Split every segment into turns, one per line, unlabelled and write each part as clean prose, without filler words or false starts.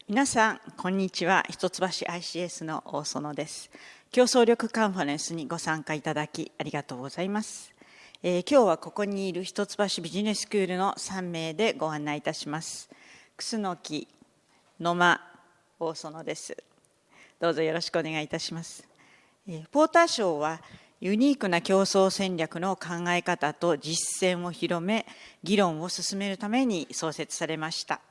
皆さんこんにちは。一橋 ICS の大薗です。競争力カンファレンスにご参加いただきありがとうございます。今日はここにいる一橋ビジネススクールの3名でご案内いたします。楠木、野間、大薗です。どうぞよろしくお願いいたします。ポーター賞はユニークな競争戦略の考え方と実践を広め、議論を進めるために創設されました。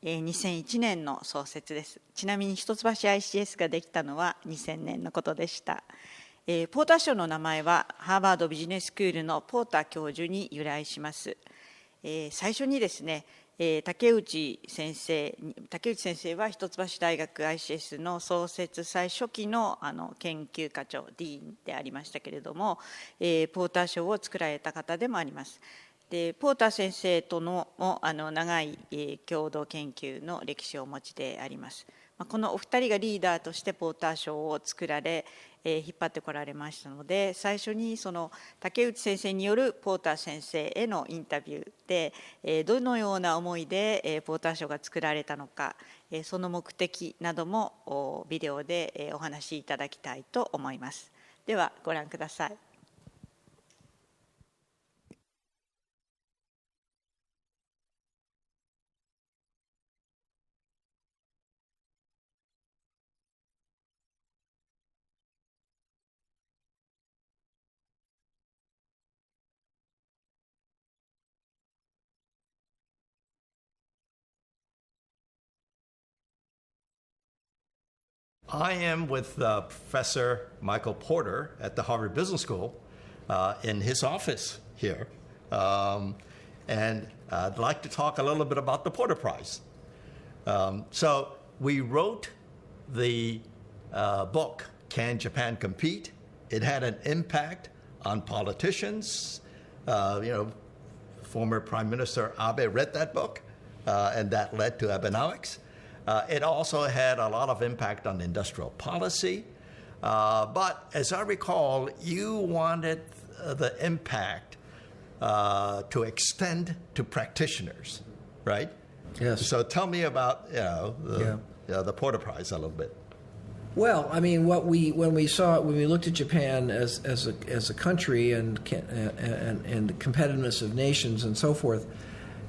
2001年の創設です。ちなみに一橋 ICS ができたのは2000年のことでした。ポーター賞の名前はハーバードビジネススクールのポーター教授に由来します。最初にですね、竹内先生は一橋大学 ICS の創設最初期の研究課長ディーンでありましたけれども、ポーター賞を作られた方でもあります。でポーター先生との長い共同研究の歴史をお持ちであります。このお二人がリーダーとしてポーター賞を作られ、引っ張ってこられましたので、最初にその竹内先生によるポーター先生へのインタビューで、どのような思いでポーター賞が作られたのか、その目的などもビデオでお話しいただきたいと思います。ではご覧ください。
I am with Professor Michael Porter at the Harvard Business School in his office here. And I'd like to talk a little bit about the Porter Prize. So we wrote the book, Can Japan Compete? It had an impact on politicians. Former Prime Minister Abe read that book, and that led to Abenomics. It also had a lot of impact on industrial policy. But as I recall, you wanted the impact to extend to practitioners, right?
Yes.
So tell me about the Porter Prize a little bit.
Well, I mean, when we looked at Japan as a country and the competitiveness of nations and so forth,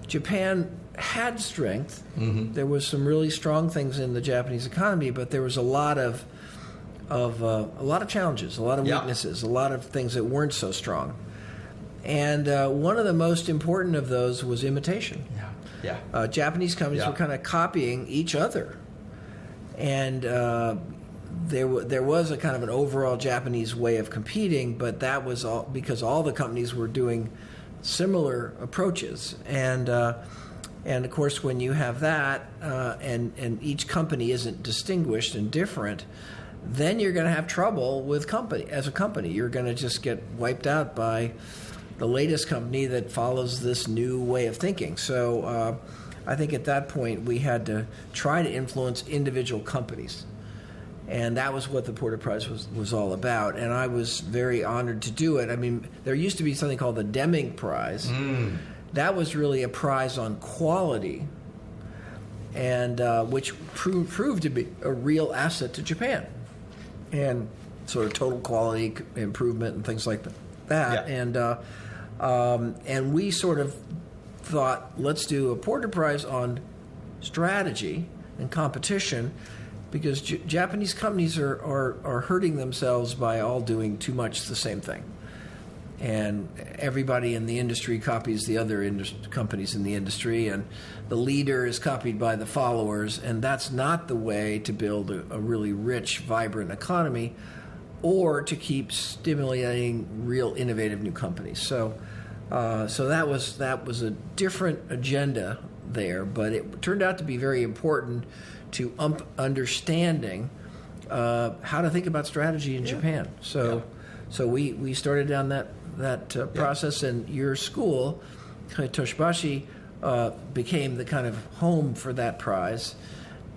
Japan had strength. Mm-hmm. There was some really strong things in the Japanese economy, but there was a lot of challenges, a lot of weaknesses, a lot of things that weren't so strong. And one of the most important of those was imitation. Japanese companies were kind of copying each other, and there was a kind of an overall Japanese way of competing, but that was all because all the companies were doing similar approaches, and of course when you have that and each company isn't distinguished and different, then you're going to have trouble with as a company. You're going to just get wiped out by the latest company that follows this new way of thinking. So I think at that point we had to try to influence individual companies. And that was what the Porter Prize was all about. And I was very honored to do it. I mean, there used to be something called the Deming Prize. That was really a prize on quality, and which proved to be a real asset to Japan. And sort of total quality improvement and things like that. Yeah. And we sort of thought, let's do a Porter Prize on strategy and competition, because Japanese companies are hurting themselves by all doing too much the same thing. And everybody in the industry copies the other companies in the industry, and the leader is copied by the followers, and that's not the way to build a really rich, vibrant economy or to keep stimulating real innovative new companies. So that was a different agenda there, but it turned out to be very important to understanding how to think about strategy in Japan. So we started down that process, and your school, Toshibashi, became the kind of home for that prize,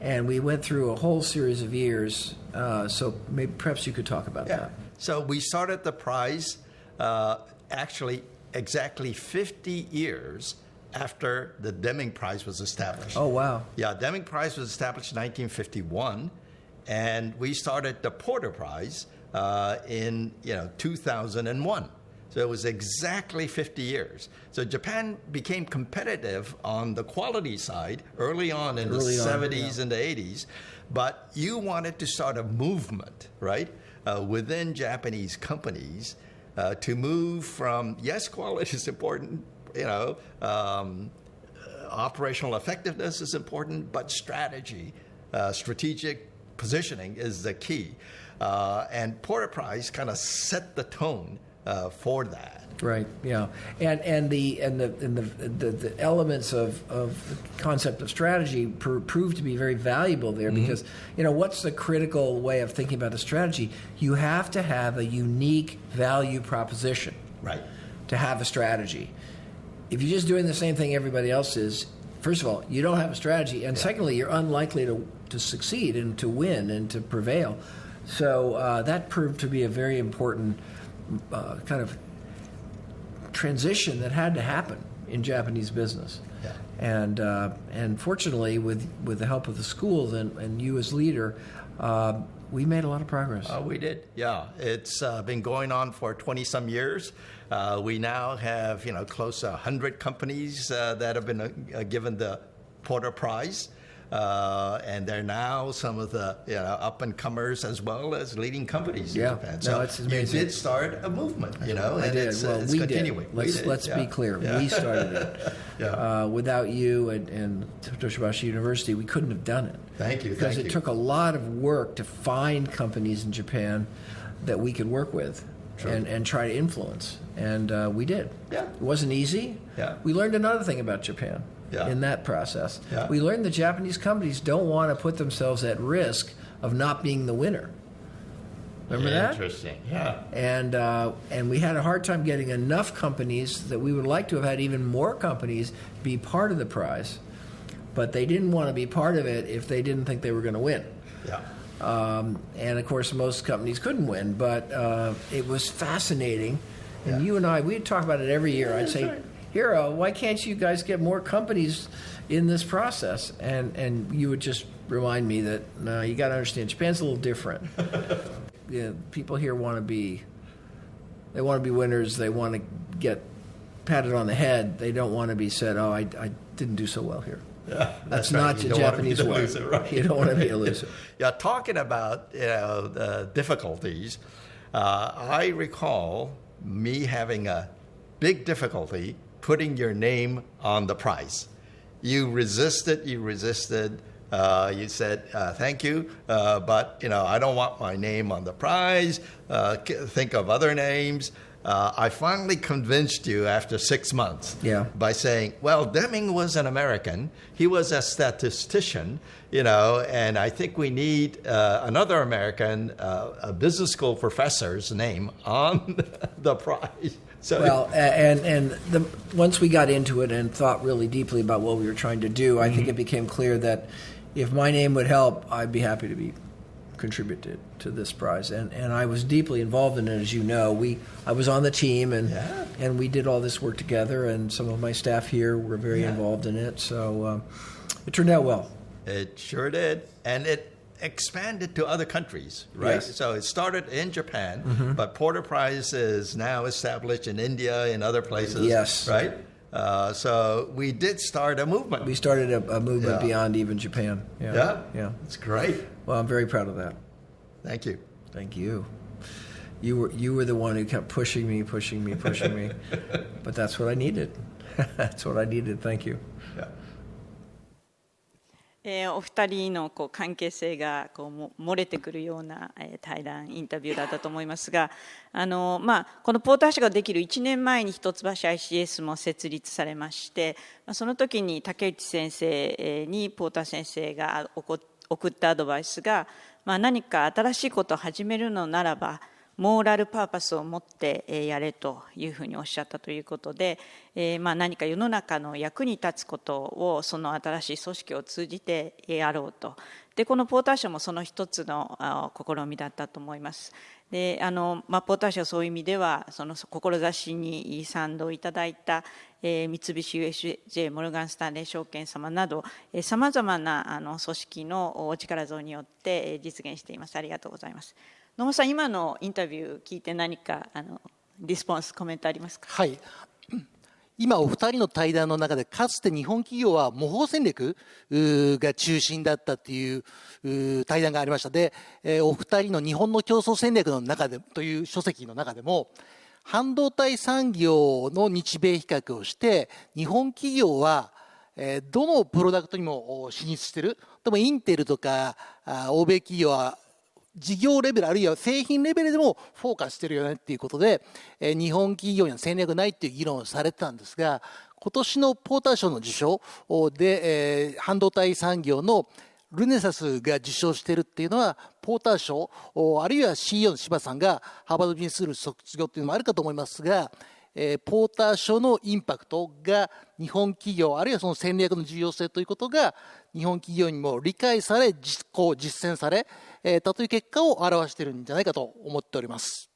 and we went through a whole series of years. So maybe perhaps you could talk about that.
So we started the prize actually exactly 50 years after the Deming Prize was established.
Oh, wow.
Yeah, Deming Prize was established in 1951, and we started the Porter Prize in 2001. So it was exactly 50 years. So Japan became competitive on the quality side early on in the 70s and the 80s, but you wanted to start a movement, right, within Japanese companies to move from, yes, quality is important, operational effectiveness is important, but strategic positioning is the key. And Porter Prize kind of set the tone for that.
Right. Yeah. And the elements of the concept of strategy proved to be very valuable there because what's the critical way of thinking about a strategy? You have to have a unique value proposition.
Right.
To have a strategy. If you're just doing the same thing everybody else is, first of all, you don't have a strategy, and secondly, you're unlikely to succeed and to win and to prevail. So that proved to be a very important kind of transition that had to happen in Japanese business. Yeah. And fortunately, with the help of the schools and you as leader, we made a lot of progress.
We did, yeah. It's been going on for 20-some years. We now have, close to 100 companies that have been given the Porter Prize. And they're now some of the up-and-comers as well as leading companies in Japan. So you did start a movement,
I
and
did.
it's
continuing. Let's be clear. Yeah. We started it. Without you and Toshibashi University, we couldn't have done it.
Thank you.
Because it took a lot of work to find companies in Japan that we could work with and try to influence. And we did.
Yeah.
It wasn't easy.
Yeah.
We learned another thing about Japan. Yeah. In that process. Yeah. We learned that Japanese companies don't want to put themselves at risk of not being the winner. Remember that?
Interesting, yeah.
And we had a hard time getting enough companies that we would like to have had even more companies be part of the prize, but they didn't want to be part of it if they didn't think they were going to win.
Yeah.
And of course, most companies couldn't win, but it was fascinating. And you and I, we'd talk about it every year. I'd say, right. Hiro, why can't you guys get more companies in this process? And you would just remind me that, no, you got to understand, Japan's a little different. People here want to be winners. They want to get patted on the head. They don't want to be said, oh, I didn't do so well here.
Yeah,
that's right. Not the Japanese way.
Loser, right?
You don't want to be a loser.
Yeah, talking about the difficulties, I recall me having a big difficulty putting your name on the prize. You resisted. You said, thank you, but I don't want my name on the prize. Think of other names. I finally convinced you after 6 months by saying, well, Deming was an American. He was a statistician, and I think we need another American, a business school professor's name on the prize. So,
well, once we got into it and thought really deeply about what we were trying to do, I think it became clear that if my name would help, I'd be happy to contribute to this prize. And I was deeply involved in it, as you know. I was on the team, and we did all this work together, and some of my staff here were very involved in it. So it turned out well.
It sure did. And it expanded to other countries, right?
Yes.
So it started in Japan, but Porter Prize is now established in India and other places,
yes,
right? So we did start a movement.
We started a movement beyond even Japan.
Yeah, it's great.
Well, I'm very proud of that.
Thank you.
Thank you. You were the one who kept pushing me, but that's what I needed. That's what I needed. Thank you.
Yeah.
お二人の関係性が漏れてくるような対談インタビューだったと思いますが、このポーター社ができる1年前に一橋 ICS も設立されまして、その時に竹内先生にポーター先生が送ったアドバイスが、何か新しいことを始めるのならばモーラルパーパスを持ってやれというふうにおっしゃったということで、何か世の中の役に立つことをその新しい組織を通じてやろうと。でこのポーター賞もその一つの試みだったと思います。でポーター賞はそういう意味ではその志に賛同いただいた三菱 ＵFJ モルガンスタンレー証券様などさまざまな組織のお力添えによって実現しています。ありがとうございます。野間さん、今のインタビュー聞いて何かリスポンスコメントありますか？
はい、今お二人の対談の中でかつて日本企業は模倣戦略が中心だったっていう対談がありました。でお二人の日本の競争戦略の中でという書籍の中でも半導体産業の日米比較をして日本企業はどのプロダクトにも進出している。でもインテルとか欧米企業は事業レベルあるいは製品レベルでもフォーカスしてるよねっていうことで日本企業には戦略ないっていう議論をされてたんですが、今年のポーター賞の受賞で半導体産業のルネサスが受賞しているっていうのはポーター賞あるいは CEO の柴さんがハーバードビジネススクール卒業っていうのもあるかと思いますが、ポーター賞のインパクトが日本企業あるいはその戦略の重要性ということが日本企業にも理解され実践されたという結果を表しているんじゃないかと思っております。